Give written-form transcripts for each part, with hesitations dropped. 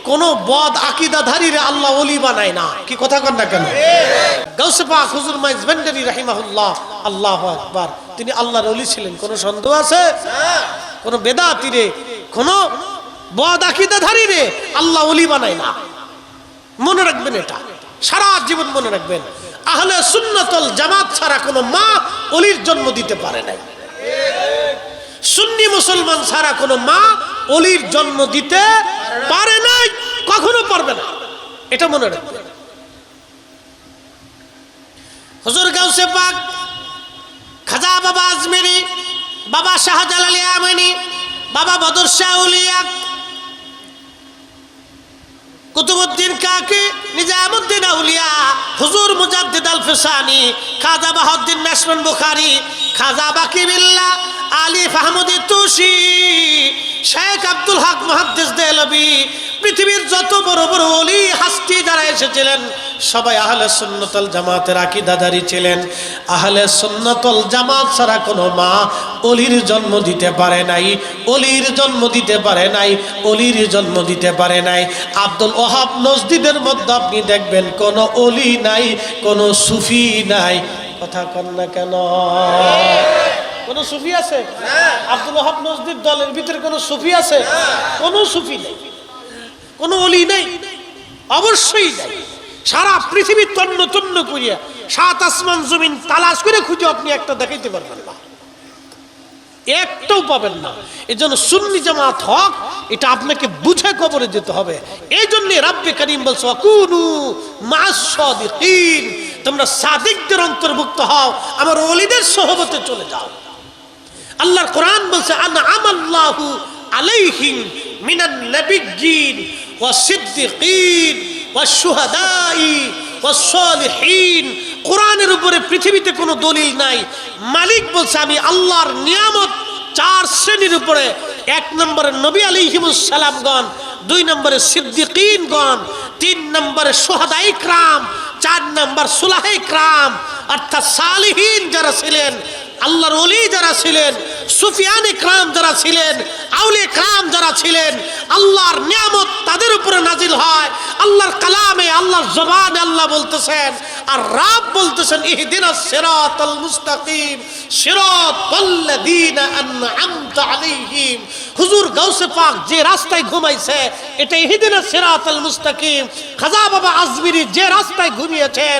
কোন বদ আকীদাধারীরে আল্লাহ ওলি বানায় না। কি কথা কন না কেন? গাউসে পাক হুজুর মাইজ ভান্ডারী রাহিমাহুল্লাহ, আল্লাহু আকবার, তিনি আল্লাহর ওলি ছিলেন, কোনো সন্দেহ আছে? কোন বেদাতীরে, কোন বদ আকীদাধারীরে আল্লাহ ওলি বানায় না। মনে রাখবেন, এটা সারা জীবন মনে রাখবেন। আহলে সুন্নাত ওয়াল জামাত ছাড়া কোনো মা ওলির জন্ম দিতে পারে নাই। সুন্নি মুসলমান ছাড়া কোনো মা ওলির জন্ম দিতে পারে নাই, কখনো পারবে না, এটা মনে রাখবেন। হুজুর গাউসে পাক খাজা বাবা আজমেরি, বাবা শাহজালাল ইয়ামানি, বাবা বদর শাহ আউলিয়া, কুতুবউদ্দিন কাকি, নিজামউদ্দিন আউলিয়া, হুজুর মুজাদ্দিদ আল ফিসানি, খাজা বাহাউদ্দিন নাসরুল বুখারী, খাজা বাকি বিল্লাহ, আলী ফাহমুদি তুসি, শেখ আব্দুল হক মুহাদ্দিস দেহলভী, পৃথিবীর যত বড় বড় ওলি হাস্তি যারা এসেছিলেন সবাই আহলে সুন্নাত ওয়াল জামাতের আকীদাধারী ছিলেন। আহলে সুন্নাত ওয়াল জামাত ছাড়া কোনো মা ওলির জন্ম দিতে পারে নাই, ওলির জন্ম দিতে পারে নাই, ওলির জন্ম দিতে পারে নাই। আব্দুল ওহাব নজদীদের মধ্যে আপনি দেখবেন কোনো ওলি নাই, কোনো সুফি নাই। কথা কন না কেন? কোন সুফি আছে? আব্দুল ওহাব নজদীর দলের ভিতরে কোন সুফি আছে? কোন সুফি নেই, কোন ওলি নেই, অবশ্যই নাই। সারা পৃথিবী তন্ন তন্ন করিয়া, সাত আসমান জমিন তালাশ করে খুঁজে আপনি একটা দেখাইতে পারবেন না, একটাও পাবেন না। এই জন্য সুন্নি জামাত হক, এটা আপনাকে বুঝে কবরে যেতে হবে। এই জন্য রাব্বে কারীম বলছে ওয়াকুনু মা'আস সাদিকিন, তোমরা সাদিকদের অন্তর্ভুক্ত হও, আমার ওলিদের সোহবতে চলে যাও। আল্লাহর কোরআন বলছে আনআমাল্লাহু আলাইহিম মিনান নাবিয়্যিন ওয়াস সিদ্দিকিন ওয়াস শুহাদাই ওয়াস সালিহিন। কোরআনের উপরে পৃথিবীতে কোনো দলিল নাই। মালিক বলছে আমি আল্লাহর নিয়ামত চার শ্রেণীর উপরে, এক নম্বরে নবী আলাইহিমুস সালামগণ, দুই নম্বরে সিদ্দিকিনগণ, তিন নম্বরে শুহাদায়ে কিরাম, চার নম্বর সুলাহে কিরাম, অর্থাৎ সালিহিন যারা ছিলেন, আল্লাহর ওলি যারা ছিলেন, সুফিয়ানে কিরাম যারা ছিলেন, আউলিয়া কিরাম যারা ছিলেন, আল্লাহর নিয়ামত তাদের উপরে নাজিল হয়। আল্লাহর কালামে, আল্লাহর জবানে আল্লাহ বলতেছেন, আর রাব বলতেছেন ইহদিনাস সিরাতাল মুস্তাকিম সিরাতাল্লাযীনা আন'আমতা আলাইহিম। হুজুর গাউসে পাক যে রাস্তায় ঘুমাইছে এটা ইহদিনাস সিরাতাল মুস্তাকিম। খাজা বাবা আজমিরি যে রাস্তায় ঘুমিয়েছেন,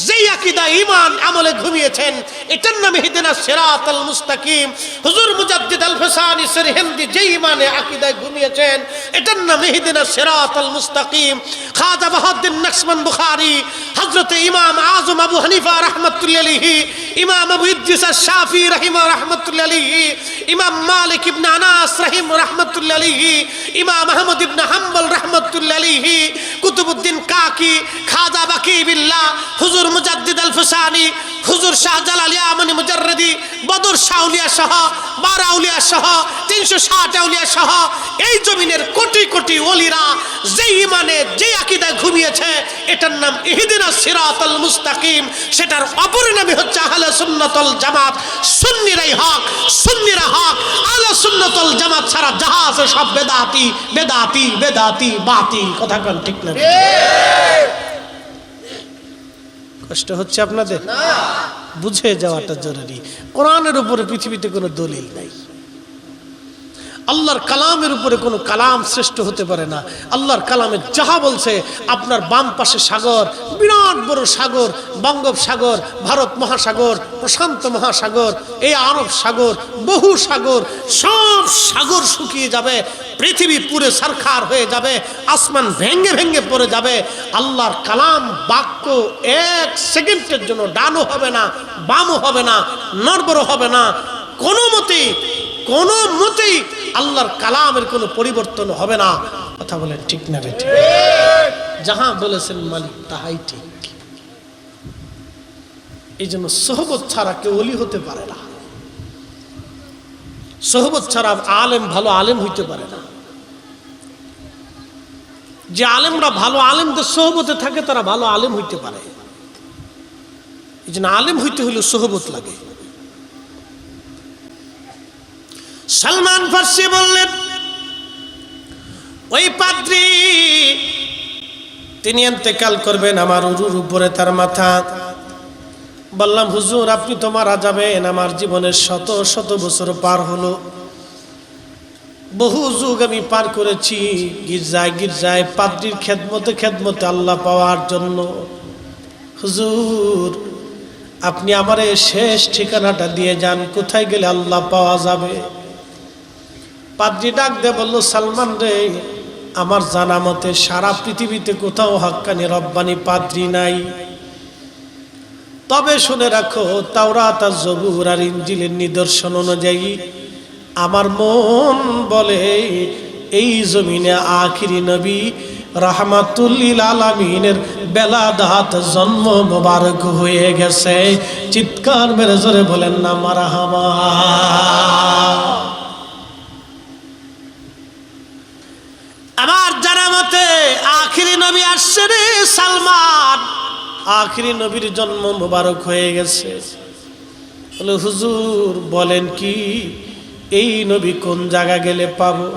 যেই আকীদা ঈমান আমলে ঘুমিয়েছেন, এটার নাম ইহদিনাস সিরাতাল মুস্তাকিম। হুজুর মুজাদ্দিদ আল ফিসানি সিরহিন্দি যে ঈমানে আকীদায় ঘুমিয়েছেন, এটার নাম ইহদিনাস সিরাতাল মুস্তাকিম। খাজা বাহাউদ্দিন নাসরুল বুখারী, হযরত ইমাম আযম আবু হানিফা রাহমাতুল্লাহি আলাইহি, ইমাম আবু ইদ্রিস আশ-শাফি রাহমাতুল্লাহি আলাইহি, ইমাম মালিক ইবনে আনাস রাহমাতুল্লাহি আলাইহি, ইমাম আহমদ ইবনে হাম্বল রাহমাতুল্লাহি আলাইহি, কুতুবউদ্দিন কাকি, খাজা বাকি বিল্লাহ, হুজুর মুজাদ্দিদ আল ফিসানি, হুজুর শাহজালাল ইয়ামানি মুজাররদি, বদর শাহ আউলিয়া সহ, 12 আউলিয়া সহ, 360 আউলিয়া সহ এই জমিনের কোটি কোটি ওলিরা যে ঈমানে, যে আকীদায় ঘুমিয়েছে, এটার নাম ইহদিনাস সিরাতাল মুস্তাকিম। সেটার অপর নামই হচ্ছে আহলে সুন্নাত ওয়াল জামাত। সুন্নিরাই হক, সুন্নিরা হক। আহলে সুন্নাত ওয়াল জামাত ছাড়া যাহা আছে সব বেদাতি, বেদাতি, বেদাতি, বাতিল। কথা কোন ঠিক না? কষ্ট হচ্ছে আপনাদের? না, বুঝে যাওয়াটা জরুরি। কোরআনের উপরে পৃথিবীতে কোনো দলিল নাই। আল্লাহর কালামের উপরে কোনো কালাম শ্রেষ্ঠ হতে পারে না। আল্লাহর কালামে যাহা বলছে, আপনার বাম পাশে সাগর, বিরাট বড় সাগর, বঙ্গোপসাগর, ভারত মহাসাগর, প্রশান্ত মহাসাগর, এই আরব সাগর, বহু সাগর, সব সাগর শুকিয়ে যাবে, পৃথিবী পুরে সারখার হয়ে যাবে, আসমান ভেঙ্গে ভেঙ্গে পড়ে যাবে। আল্লাহর কালাম বাক্য এক সেকেন্ডের জন্য ডানও হবে না, বামও হবে না, নড়বড় হবে না। কোনো মতেই আল্লাহর কালামের কোনো পরিবর্তন হবে না। কথা বলেন ঠিক না? ঠিক। যাহা বলেছেন মালিক তাহাই ঠিক। এই জন্য সোহবত ছাড়া কেউ ওলি হতে পারে না। সোহবত ছাড়া আলেম ভালো আলেম হইতে পারে না। যে আলেমরা ভালো আলেমদের সোহবতে থাকে তারা ভালো আলেম হইতে পারে। এই জন্য আলেম হইতে হলে সোহবত লাগে। সালমান ফারসি বললেন, ওই পাদ্রী তিনি ইন্তেকাল করবেন, আমার উরুর উপরে তার মাথা। বললাম হুজুর আপনি তো মারা যাবেন, আমার জীবনের শত শত বছর পার হলো, বহু যুগ আমি পার করেছি গির্জায় গির্জায় পাদ্রীর খেদমতে আল্লাহ পাওয়ার জন্য। হুজুর আপনি আমার এই শেষ ঠিকানাটা দিয়ে যান, কোথায় গেলে আল্লাহ পাওয়া যাবে? পাদ্রী ডাক দিয়ে বলল, সালমান রে, আমার জানা মতে সারা পৃথিবীতে কোথাও হাক্কানি রব্বানি পাদ্রী নাই। তবে শুনে রাখো, তাওরাত আর জবুর আর ইনজিলের নিদর্শন অনুযায়ী আমার মন বলে এই জমিনে আখিরি নবী রাহমাতুল লিল আলামিনের বেলাদাত জন্ম মোবারক হয়ে গেছে। চিৎকার মেরে জোরে বলেন না মারহাবা। আমার জানা মতে আখিরি নবী আসছে রে সালমান, আখিরি নবীর জন্ম মোবারক হয়ে গেছে। বলে হুজুর বলেন কি, এই নবী কোন জায়গা গেলে পাবো?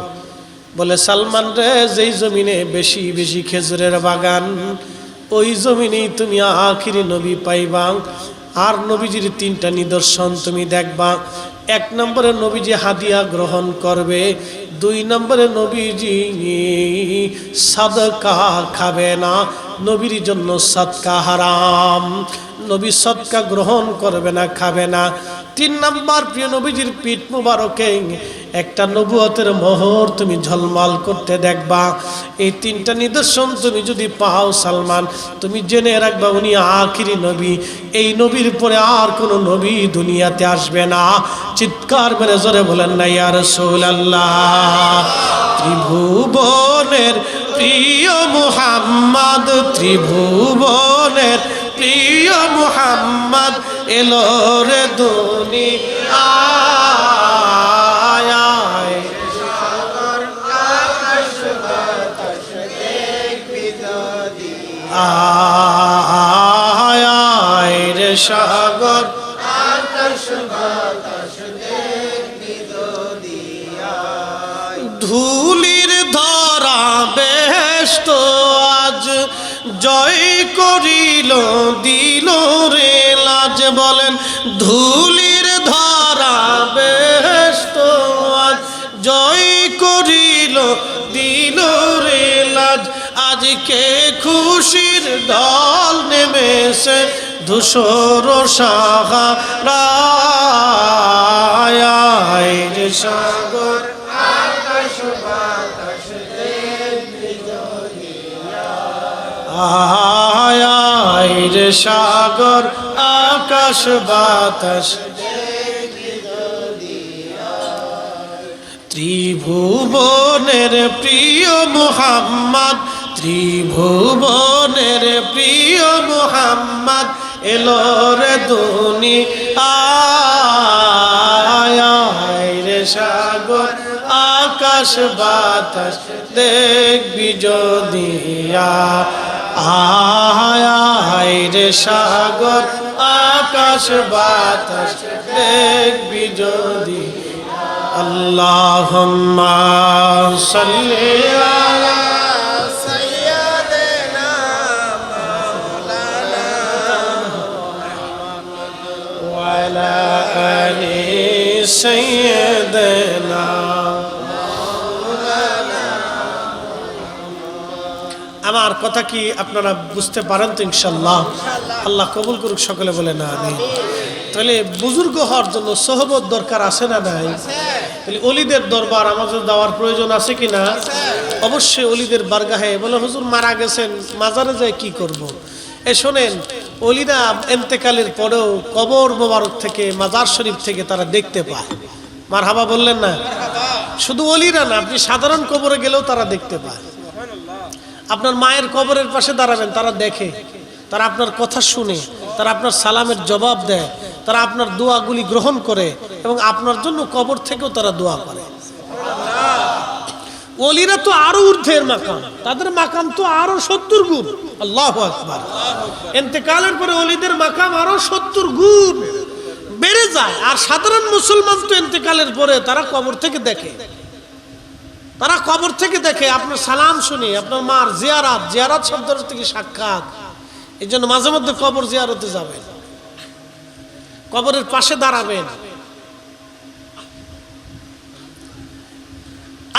বলে সালমান রে, যেই জমিনে বেশি বেশি খেজুরের বাগান, ওই জমিনেই তুমি আখিরি নবী পাইবা। আর নবীজির তিনটা নিদর্শন তুমি দেখবা। এক নম্বরে নবীজি হাদিয়া গ্রহণ করবে, দুই নম্বরে নবীজি সাদকা খাবে না, নবীর জন্য সদকা হারাম, নবী সদকা গ্রহণ করবে না, খাবে না। তিন নাম্বার, প্রিয় নবীজির পিঠ মুবারকে একটা নবুয়তের মোহর তুমি ঝলমল করতে দেখবা। এই তিনটা নিদর্শন তুমি যদি পাও সালমান, তুমি জেনে রাখবা উনি আখিরি নবী। এই নবীর পরে আর কোনো নবী দুনিয়াতে আসবে না। চিৎকার মেরে জোরে বলেন না ইয়া রাসূলুল্লাহ। ত্রিভুবনের প্রিয় মুহাম্মদ, ত্রিভুবনের প্রিয় মুহাম্মদ এলো রে দুনিয়ায়। আয় রে সাগর ধুলির ধরা বেহেশত আজ জয় করিল দিল রে লাজ। বলেন ধুলির ধরা বেহেশত আজ জয় করিল দিল রে লাজ। আজকে খুশির ঢল নেমেছে ধূসর সাহারায় রে সাগর আয় রে সাগর আকাশ বাতাস। ত্রিভুবনের প্রিয় মুহাম্মদ, ত্রিভুবনের প্রিয় মুহাম্মদ এলো রে দুনিয়ায় রে সাগর আকাশ বাতাস দেখবি যদিয়া। আয় রে সাগর আকাশ বাতাস দেখবি যদি। আল্লাহুম্মা সাল্লি আলা সাইয়্যিদিনা মাওলানা ওয়া আলা আলি সাইয়্যিদিনা। আমার কথা কি আপনারা বুঝতে পারেন তো? ইনশাআল্লাহ আল্লাহ কবুল করুক, সকলে বলে না আমিন। তাহলে বুজুর্গ হওয়ার জন্য সোহবত দরকার আছে না নাই? তাহলে অলিদের দরবার আমাদের দেওয়ার প্রয়োজন আছে কি না? অবশ্যই অলিদের বারগাহে। বলে হুজুর মারা গেছেন, মাজারে যায় কি করব? শোনেন, অলিরা ইন্তেকালের পরেও কবর মোবারক থেকে, মাজার শরীফ থেকে তারা দেখতে পায়। মারহাবা বললেন না? শুধু অলিরা না, আপনি সাধারণ কবরে গেলেও তারা দেখতে পায়। আপনার মায়ের কবরের পাশে দাঁড়াবেন, তারা দেখে, তারা আপনার কথা শুনে, তারা আপনার সালামের জবাব দেয়, তারা আপনার দোয়াগুলি গ্রহণ করে এবং আপনার জন্য কবর থেকেও তারা দোয়া করে। ওলিরা তো আরো ঊর্ধ্বের মাকাম, তাদের মাকাম তো আরো 70 গুণ। আল্লাহু আকবার। ইন্তেকালের পরে ওলিদের মাকাম আরো 70 গুণ বেড়ে যায়। আর সাধারণ মুসলমান তো ইন্তেকালের পরে তারা কবর থেকে দেখে। তারা কবর থেকে দেখে, আপনার সালাম শুনে, আপনার মার জিয়ারাত, জিয়ারাত শব্দের থেকে সাক্ষাৎ। এই জন্য মাঝে মধ্যে কবর জিয়ারতে যাবেন, কবরের পাশে দাঁড়াবেন।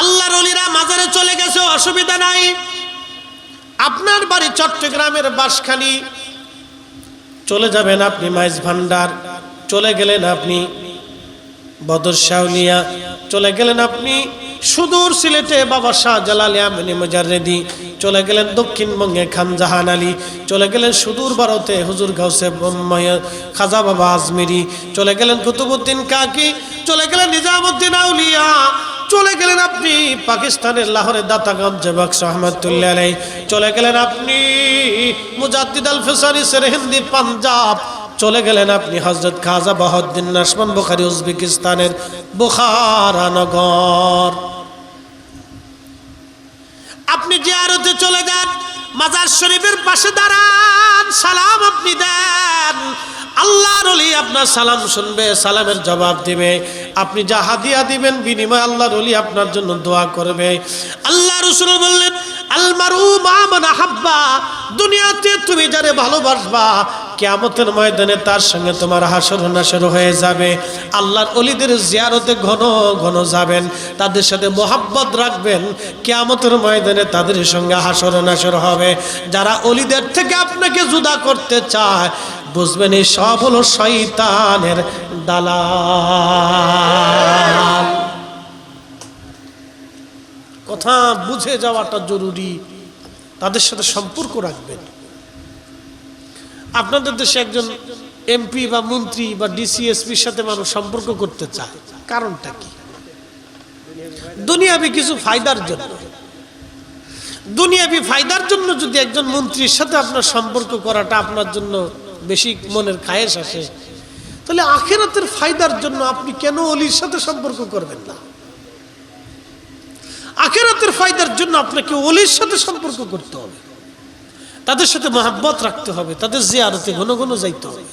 আল্লাহর ওলিরা মাজারে চলে গেছে, অসুবিধা নাই। আপনার বাড়ি চট্টগ্রামের বাঁশখালী, চলে যাবেন আপনি মাইজ ভান্ডার, চলে গেলেন আপনি বদরশাউলিয়া, চলে গেলেন আপনি সুদূর সিলেটে বাবা শাহজালাল আমিনী মুজাররিদি, চলে গেলেন দক্ষিণবঙ্গে খান জাহান আলী, চলে গেলেন সুদূর ভারতে হুজুর গাউসে খাজা বাবা আজমিরি, চলে গেলেন কুতুবউদ্দিন কাকি, চলে গেলেন নিজামুদ্দিন আউলিয়া, চলে গেলেন আপনি পাকিস্তানের লাহোরের দাতাগঞ্জে বক্স রহমাতুল্লাহ আলাইহি, চলে গেলেন আপনি মুজাদ্দিদ আল ফিসানি সেরহিন্দি পাঞ্জাব, চলে গেলেন আপনি হযরত খাজা বাহাউদ্দিন নাশবন্দ বুখারী উজবেকিস্তানের বুখারা নগর। আপনি জিয়ারতে চলে যান, মাজার শরীফের পাশে দাঁড়ান, সালাম আপনি দেন। আল্লাহর ওলি আপনার সালাম শুনবে, সালামের জবাব দিবে। আপনি যা হাদিয়া দিবেন বিনিময়ে আল্লাহর ওলি আপনার জন্য দোয়া করবে। আল্লাহ রাসূল বললেন, আল মারউ মা মান আহাব্বা, দুনিয়াতে তুমি যারে ভালোবাসবা কিয়ামতের ময়দানে তার সঙ্গে তোমার হাসর নাসর হয়ে যাবে। আল্লাহর ওলিদের জিয়ারতে ঘন ঘন যাবেন, তাদের সাথে মোহাব্বত রাখবেন, কিয়ামতের ময়দানে তাদের সঙ্গে হাসর নাসর হবে। যারা ওলিদের থেকে আপনাকে জুদা করতে চায়, বুঝবেন এই সব হলো শয়তানের দালাল। কথা বুঝে যাওয়াটা জরুরি। তাদের সাথে সম্পর্ক রাখবেন। আপনাদের দেশে একজন এমপি বা মন্ত্রী বা ডিসিএসপির সাথে মানুষ সম্পর্ক করতে চায়, কারণটা কি? দুনিয়াবি কিছু ফায়দার জন্য। দুনিয়াবি ফায়দার জন্য যদি একজন মন্ত্রীর সাথে আপনার সম্পর্ক করাটা আপনার জন্য বেশি মনের খায়েশ আসে, তাহলে আখিরাতের ফায়দার জন্য আপনি কেন ওলির সাথে সম্পর্ক করবেন না? আখিরাতের ফায়দার জন্য আপনাকে ওলির সাথে সম্পর্ক করতে হবে, তাদের সাথে মহব্বত রাখতে হবে, তাদের জিয়ারতে ঘন ঘন যাইতে হবে।